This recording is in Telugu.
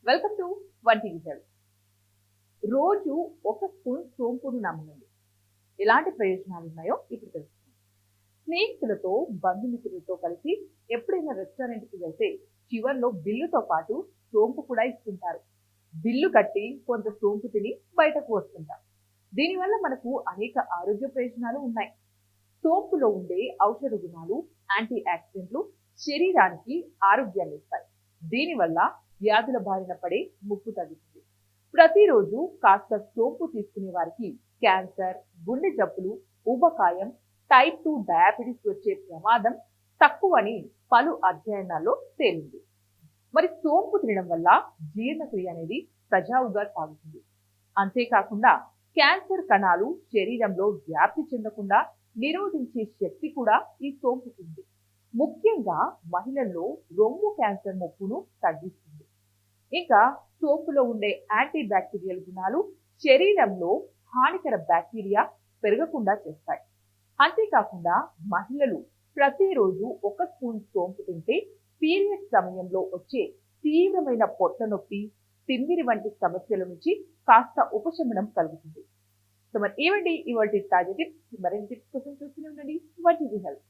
Welcome to one TV health. రోజు ఒక స్పూన్ సోంపును నమలండి. ఎలాంటి ప్రయోజనాలు ఉన్నాయో ఇప్పుడు తెలుసుకుందాం. స్నేహితులతో, బంధుమిత్రులతో కలిసి ఎప్పుడైనా రెస్టారెంట్కి వెళ్తే చివర్లో బిల్లుతో పాటు సోంపు కూడా ఇస్తుంటారు. బిల్లు కట్టి కొంత సోంపు తిని బయటకు వస్తుంటాం. దీనివల్ల మనకు అనేక ఆరోగ్య ప్రయోజనాలు ఉన్నాయి. సోంపులో ఉండే ఔషధ గుణాలు, యాంటీ ఆక్సిడెంట్లు శరీరానికి ఆరోగ్యాన్ని ఇస్తాయి. దీనివల్ల వ్యాధుల బారిన పడే ముప్పు తగ్గుతుంది. ప్రతిరోజు కాస్త సోంపు తీసుకునే వారికి క్యాన్సర్, గుండె జబ్బులు, ఊబకాయం, టైప్ 2 డయాబెటీస్ వచ్చే ప్రమాదం తక్కువని పలు అధ్యయనాల్లో తేలింది. మరి సోంపు తినడం వల్ల జీర్ణక్రియ అనేది సజావుగా సాగుతుంది. అంతేకాకుండా క్యాన్సర్ కణాలు శరీరంలో వ్యాప్తి చెందకుండా నిరోధించే శక్తి కూడా ఈ సోంపుకు ఉంది. ముఖ్యంగా మహిళల్లో రొమ్ము క్యాన్సర్ ముప్పును తగ్గిస్తుంది. ఇంకా సోపులో ఉండే యాంటీ బ్యాక్టీరియల్ గుణాలు శరీరంలో హానికర బ్యాక్టీరియా పెరగకుండా చేస్తాయి. అంతేకాకుండా మహిళలు ప్రతిరోజు ఒక స్పూన్ సోంపు తింటే పీరియడ్ సమయంలో వచ్చే తీవ్రమైన పొట్ట నొప్పి, తిమ్మిరి వంటి సమస్యల నుంచి కాస్త ఉపశమనం కలుగుతుంది. సో మరి ఏమండి ఇవాళ తాజా టిప్స్. మరిన్ని టిప్స్ కోసం చూస్తూనే ఉండండి వన్ టీవీ హెల్త్.